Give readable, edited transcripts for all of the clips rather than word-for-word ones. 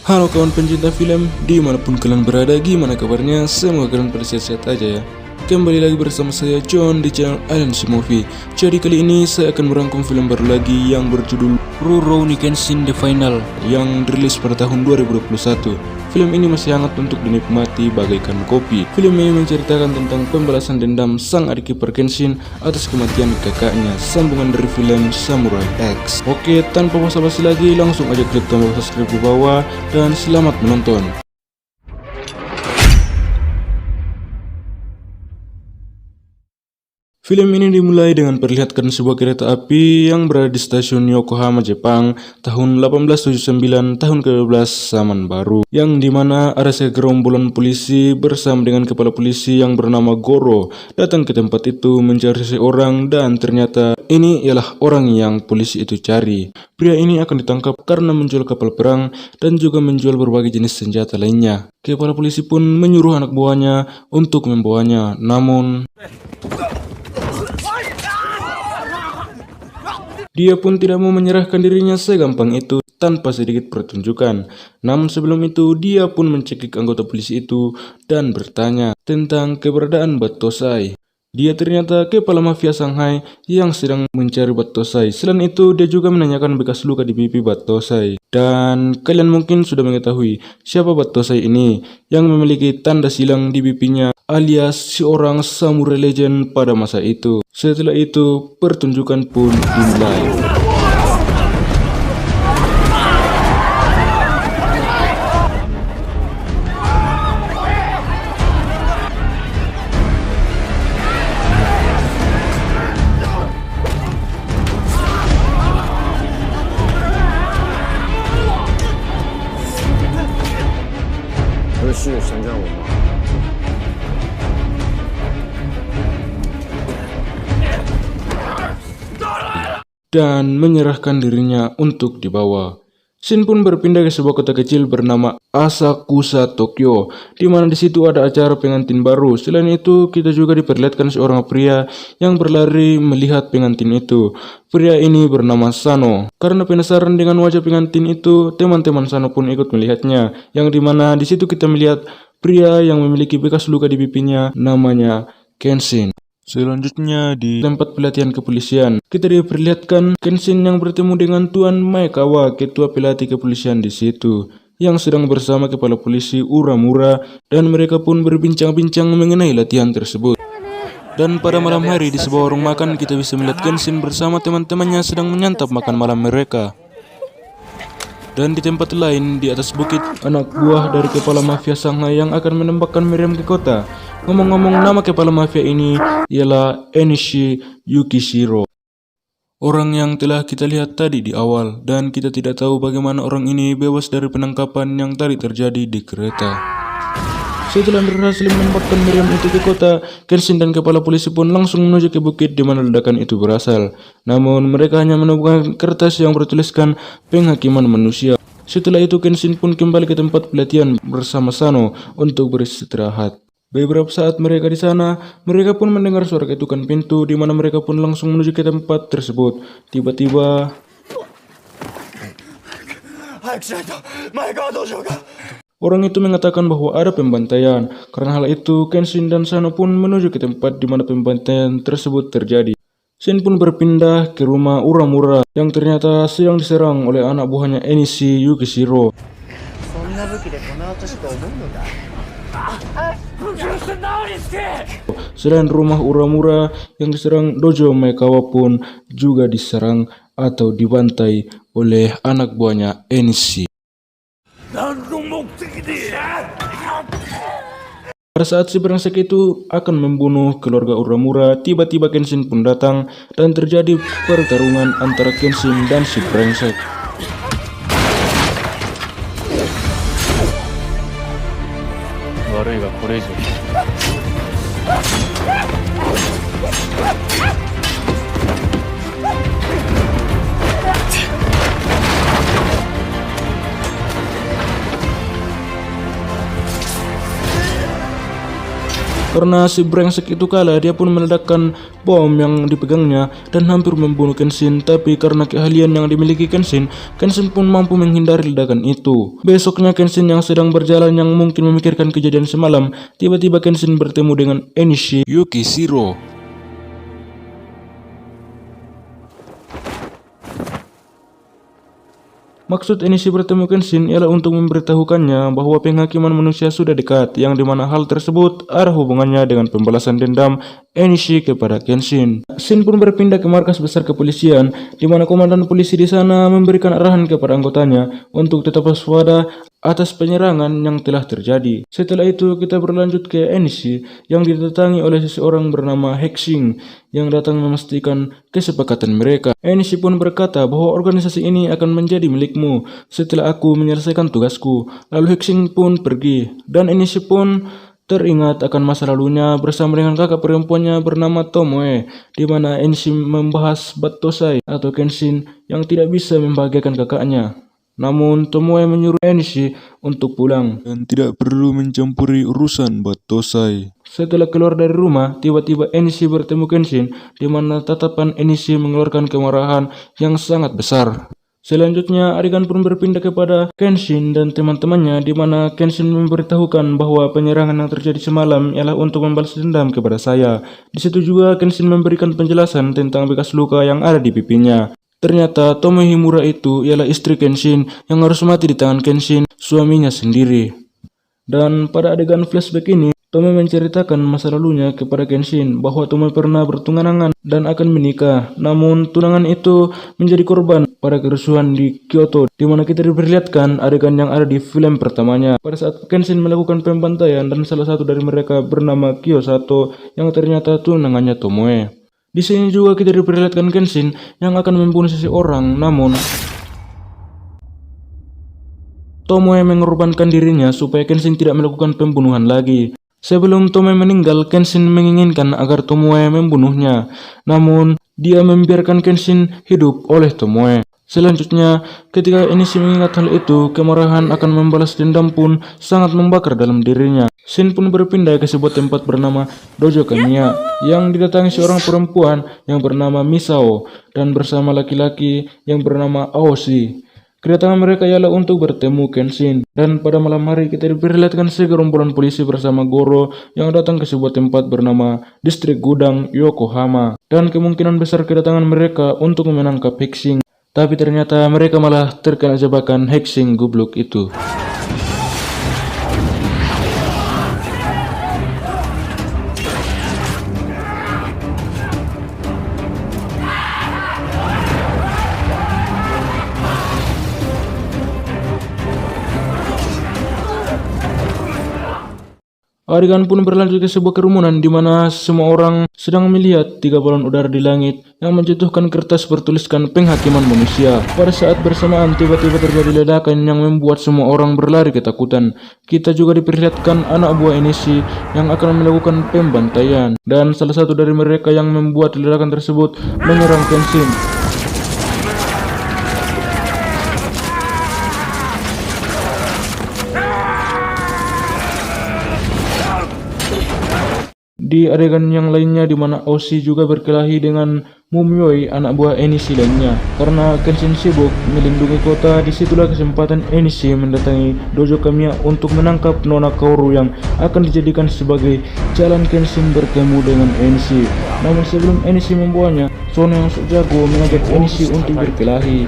Halo kawan pencinta film, dimanapun kalian berada, gimana kabarnya? Semoga kalian pada sehat-sehat aja ya. Kembali lagi bersama saya John di channel Aliansi Movie. Jadi kali ini saya akan merangkum film baru lagi yang berjudul Rurouni Kenshin The Final yang dirilis pada tahun 2021. Film ini masih hangat untuk dinikmati bagaikan kopi. Film ini menceritakan tentang pembalasan dendam sang adik ipar Kenshin atas kematian kakaknya, sambungan dari film Samurai X. Oke, tanpa basa-basi lagi, langsung aja klik tombol subscribe di bawah dan selamat menonton. Film ini dimulai dengan perlihatkan sebuah kereta api yang berada di stasiun Yokohama, Jepang, tahun 1879, tahun ke-12 zaman baru, yang dimana ada segerombolan polisi bersama dengan kepala polisi yang bernama Goro datang ke tempat itu mencari seseorang, dan ternyata ini ialah orang yang polisi itu cari. Pria ini akan ditangkap karena menjual kapal perang dan juga menjual berbagai jenis senjata lainnya. Kepala polisi pun menyuruh anak buahnya untuk membawanya, namun dia pun tidak mau menyerahkan dirinya segampang itu tanpa sedikit pertunjukan. Namun sebelum itu dia pun mencekik anggota polisi itu dan bertanya tentang keberadaan Battosai. Dia ternyata kepala mafia Shanghai yang sedang mencari Battosai. Selain itu dia juga menanyakan bekas luka di pipi Battosai. Dan kalian mungkin sudah mengetahui siapa Battosai ini yang memiliki tanda silang di pipinya, alias seorang samurai legend pada masa itu. Setelah itu pertunjukan pun dimulai. Dan menyerahkan dirinya untuk dibawa. Shin pun berpindah ke sebuah kota kecil bernama Asakusa, Tokyo, di mana di situ ada acara pengantin baru. Selain itu, kita juga diperlihatkan seorang pria yang berlari melihat pengantin itu. Pria ini bernama Sano. Karena penasaran dengan wajah pengantin itu, teman-teman Sano pun ikut melihatnya, yang dimana di situ kita melihat pria yang memiliki bekas luka di pipinya, namanya Kenshin. Selanjutnya di tempat pelatihan kepolisian, kita diperlihatkan Kenshin yang bertemu dengan Tuan Maekawa, ketua pelatih kepolisian di situ, yang sedang bersama kepala polisi Uramura, dan mereka pun berbincang-bincang mengenai latihan tersebut. Dan pada malam hari di sebuah warung makan, kita bisa melihat Kenshin bersama teman-temannya sedang menyantap makan malam mereka. Dan di tempat lain, di atas bukit, anak buah dari kepala mafia Shanghai yang akan menembakkan Miriam ke kota. Ngomong-ngomong, nama kepala mafia ini ialah Enishi Yukishiro, orang yang telah kita lihat tadi di awal, dan kita tidak tahu bagaimana orang ini bebas dari penangkapan yang tadi terjadi di kereta. Setelah berhasil menembakkan Miriam itu ke kota, Kenshin dan kepala polisi pun langsung menuju ke bukit di mana ledakan itu berasal. Namun mereka hanya menemukan kertas yang bertuliskan penghakiman manusia. Setelah itu Kenshin pun kembali ke tempat pelatihan bersama Sano untuk beristirahat. Beberapa saat mereka di sana, mereka pun mendengar suara ketukan pintu, di mana mereka pun langsung menuju ke tempat tersebut. Tiba-tiba orang itu mengatakan bahwa ada pembantaian. Karena hal itu, Kenshin dan Sano pun menuju ke tempat di mana pembantaian tersebut terjadi. Shin pun berpindah ke rumah Uramura yang ternyata sedang diserang oleh anak buahnya Enishi Yukishiro. Selain rumah Uramura yang diserang, dojo Maekawa pun juga diserang atau dibantai oleh anak buahnya Enishi. Pada saat si brengsek itu akan membunuh keluarga Uramura, tiba-tiba Kenshin pun datang dan terjadi pertarungan antara Kenshin dan si brengsek. Karena si brengsek itu kalah, dia pun meledakkan bom yang dipegangnya dan hampir membunuh Kenshin. Tapi karena keahlian yang dimiliki Kenshin, Kenshin pun mampu menghindari ledakan itu. Besoknya Kenshin yang sedang berjalan yang mungkin memikirkan kejadian semalam, tiba-tiba Kenshin bertemu dengan Enishi Yukishiro. Maksud Enishi bertemu Kenshin ialah untuk memberitahukannya bahwa penghakiman manusia sudah dekat, yang dimana hal tersebut ada hubungannya dengan pembalasan dendam Enishi kepada Kenshin. Shin pun berpindah ke markas besar kepolisian, di mana komandan polisi di sana memberikan arahan kepada anggotanya untuk tetap waspada atas penyerangan yang telah terjadi. Setelah itu kita berlanjut ke Enishi yang didatangi oleh seseorang bernama Hexing yang datang memastikan kesepakatan mereka. Enishi pun berkata bahwa organisasi ini akan menjadi milikmu setelah aku menyelesaikan tugasku. Lalu Hexing pun pergi dan Enishi pun teringat akan masa lalunya bersama dengan kakak perempuannya bernama Tomoe, di mana Enishi membahas Battosai atau Kenshin yang tidak bisa membahagiakan kakaknya. Namun Tomoe menyuruh Enishi untuk pulang dan tidak perlu mencampuri urusan Battosai. Setelah keluar dari rumah, tiba-tiba Enishi bertemu Kenshin, di mana tatapan Enishi mengeluarkan kemarahan yang sangat besar. Selanjutnya, adegan pun berpindah kepada Kenshin dan teman-temannya, di mana Kenshin memberitahukan bahwa penyerangan yang terjadi semalam ialah untuk membalas dendam kepada saya. Di situ juga Kenshin memberikan penjelasan tentang bekas luka yang ada di pipinya. Ternyata Tomoe Himura itu ialah istri Kenshin yang harus mati di tangan Kenshin, suaminya sendiri. Dan pada adegan flashback ini, Tomoe menceritakan masa lalunya kepada Kenshin bahwa Tomoe pernah bertunangan dan akan menikah. Namun tunangan itu menjadi korban pada kerusuhan di Kyoto, di mana kita diperlihatkan adegan yang ada di film pertamanya. Pada saat Kenshin melakukan pembantaian dan salah satu dari mereka bernama Kiyosato yang ternyata tunangannya Tomoe. Di sini juga kita diperlihatkan Kenshin yang akan membunuh seseorang, namun Tomoe mengorbankan dirinya supaya Kenshin tidak melakukan pembunuhan lagi. Sebelum Tomoe meninggal, Kenshin menginginkan agar Tomoe membunuhnya, namun dia membiarkan Kenshin hidup oleh Tomoe. Selanjutnya, ketika Enishi mengingat hal itu, kemarahan akan membalas dendam pun sangat membakar dalam dirinya. Shin pun berpindah ke sebuah tempat bernama Dojo Kamiya yang didatangi seorang perempuan yang bernama Misao dan bersama laki-laki yang bernama Aoshi. Kedatangan mereka ialah untuk bertemu Kenshin, dan pada malam hari kita diperlihatkan segerombolan polisi bersama Goro yang datang ke sebuah tempat bernama Distrik Gudang Yokohama, dan kemungkinan besar kedatangan mereka untuk menangkap Hexing. Tapi ternyata mereka malah terkena jebakan Hexing goblok itu. Adegan pun berlanjut ke sebuah kerumunan di mana semua orang sedang melihat 3 balon udara di langit yang menjatuhkan kertas bertuliskan penghakiman manusia. Pada saat bersamaan tiba-tiba terjadi ledakan yang membuat semua orang berlari ketakutan. Kita juga diperlihatkan anak buah Enishi yang akan melakukan pembantaian, dan salah satu dari mereka yang membuat ledakan tersebut menyerang Kenshin. Di adegan yang lainnya di mana Oshi juga berkelahi dengan Mumyoi, anak buah Enishi lainnya. Karena Kenshin sibuk melindungi kota, disitulah kesempatan Enishi mendatangi Dojo Kamiya untuk menangkap Nona Kaoru yang akan dijadikan sebagai jalan Kenshin bertemu dengan Enishi. Namun sebelum Enishi membawanya, Sono yang sok jago mengajak Enishi untuk berkelahi.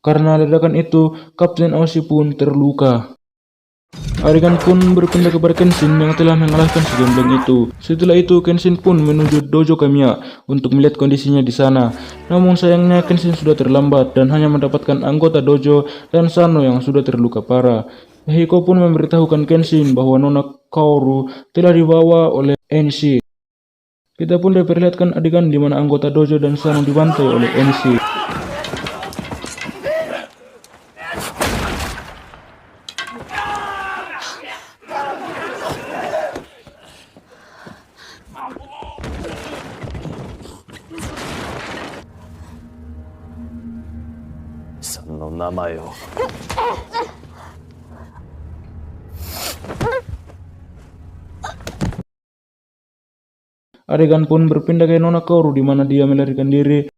Karena ledakan itu, Kapten Oshi pun terluka. Adegan pun berpindah kepada Kenshin yang telah mengalahkan si gembling itu. Setelah itu Kenshin pun menuju dojo Kamiya untuk melihat kondisinya di sana. Namun sayangnya Kenshin sudah terlambat dan hanya mendapatkan anggota dojo dan Sano yang sudah terluka parah. Hiko pun memberitahukan Kenshin bahwa Nona Kaoru telah dibawa oleh Enishi. Kita pun diperlihatkan adegan di mana anggota dojo dan Sano dibantai oleh Enishi. Adegan pun berpindah ke Nona Kaoru di mana dia melarikan diri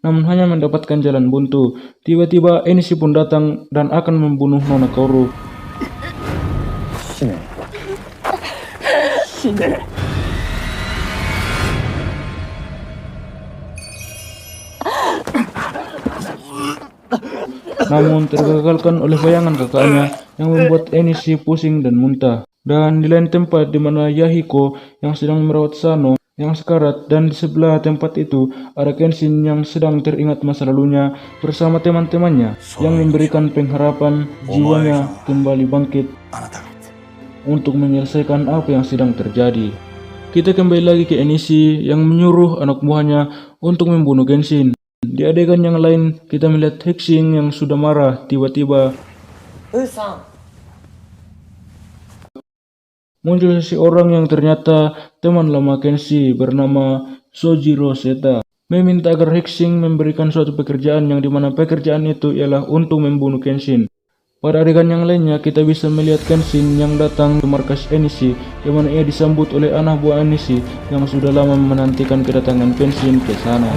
namun hanya mendapatkan jalan buntu. Tiba-tiba Enishi pun datang dan akan membunuh Nona Kaoru. Namun tergagalkan oleh bayangan kakaknya yang membuat Enishi pusing dan muntah. Dan di lain tempat di mana Yahiko yang sedang merawat Sano yang sekarat, dan di sebelah tempat itu ada Kenshin yang sedang teringat masa lalunya bersama teman-temannya yang memberikan pengharapan jiwanya kembali bangkit untuk menyelesaikan apa yang sedang terjadi. Kita kembali lagi ke Enishi yang menyuruh anak buahnya untuk membunuh Kenshin. Di adegan yang lain kita melihat Hexing yang sudah marah tiba-tiba muncul seseorang yang ternyata teman lama Kenshi bernama Sojiro Seta, meminta agar Hexing memberikan suatu pekerjaan yang dimana pekerjaan itu ialah untuk membunuh Kenshin. Pada adegan yang lainnya kita bisa melihat Kenshin yang datang ke markas Enishi, di mana ia disambut oleh anak buah Enishi yang sudah lama menantikan kedatangan Kenshin ke sana.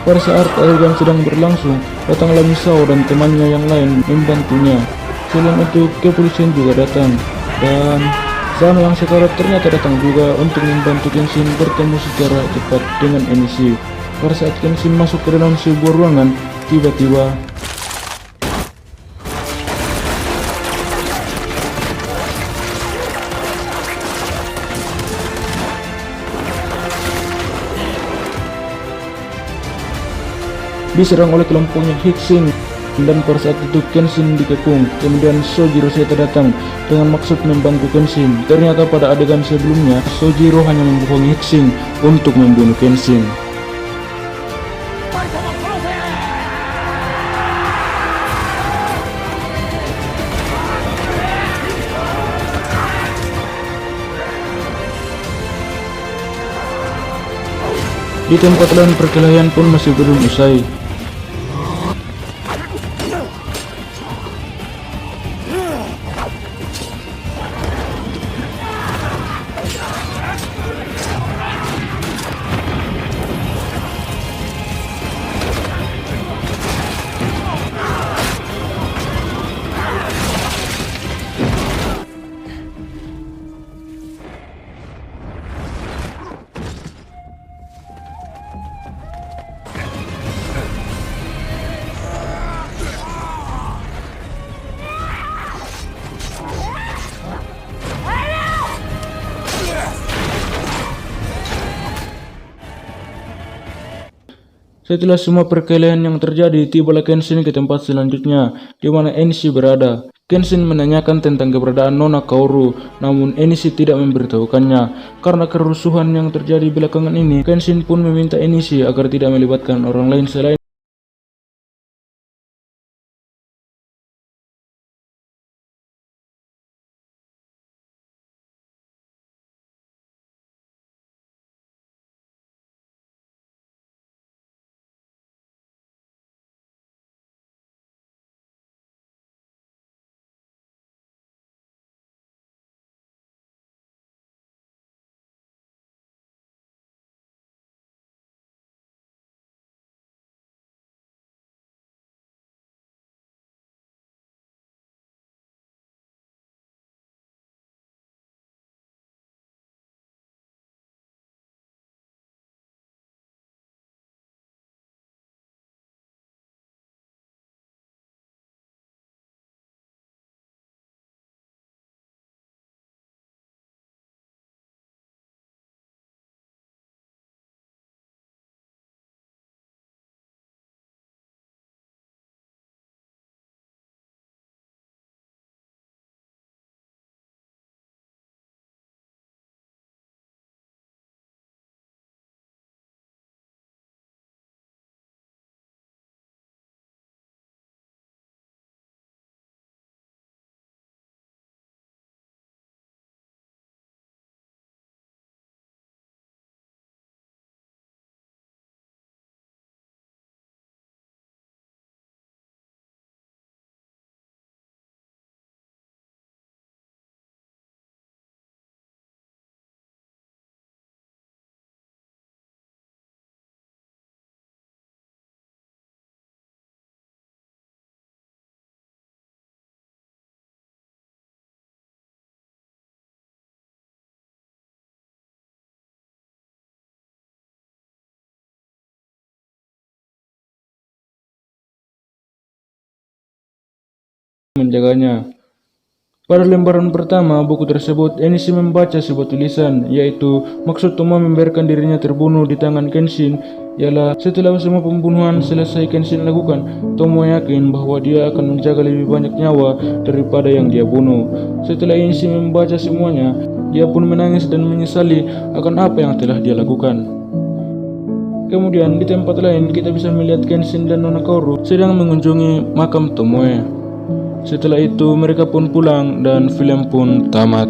Pada saat adegan sedang berlangsung, datanglah Misao dan temannya yang lain membantunya. Selain itu, kepolisian juga datang, dan Sano yang sekarat ternyata datang juga untuk membantu Kenshin bertemu secara cepat dengan Enishi. Pada saat Kenshin masuk ke dalam sebuah ruangan, tiba-tiba diserang oleh kelompoknya Hexing, dan pada saat itu Kenshin dikepung. Kemudian Sojiro Seta datang dengan maksud membantu Kenshin. Ternyata pada adegan sebelumnya Sojiro hanya membohongi Hexing untuk membunuh Kenshin. Di tempat lain perkelahian pun masih belum usai. Setelah semua perkelahian yang terjadi, tibalah Kenshin ke tempat selanjutnya, di mana Enishi berada. Kenshin menanyakan tentang keberadaan Nona Kaoru, namun Enishi tidak memberitahukannya. Karena kerusuhan yang terjadi belakangan ini, Kenshin pun meminta Enishi agar tidak melibatkan orang lain selain menjaganya. Pada lembaran pertama buku tersebut, Enishi membaca sebuah tulisan, yaitu maksud Tomoe membiarkan dirinya terbunuh di tangan Kenshin ialah setelah semua pembunuhan selesai Kenshin lakukan, Tomoe yakin bahwa dia akan menjaga lebih banyak nyawa daripada yang dia bunuh. Setelah Enishi membaca semuanya, dia pun menangis dan menyesali akan apa yang telah dia lakukan. Kemudian di tempat lain kita bisa melihat Kenshin dan Nona Kaoru sedang mengunjungi makam Tomoe. Setelah itu mereka pun pulang dan film pun tamat.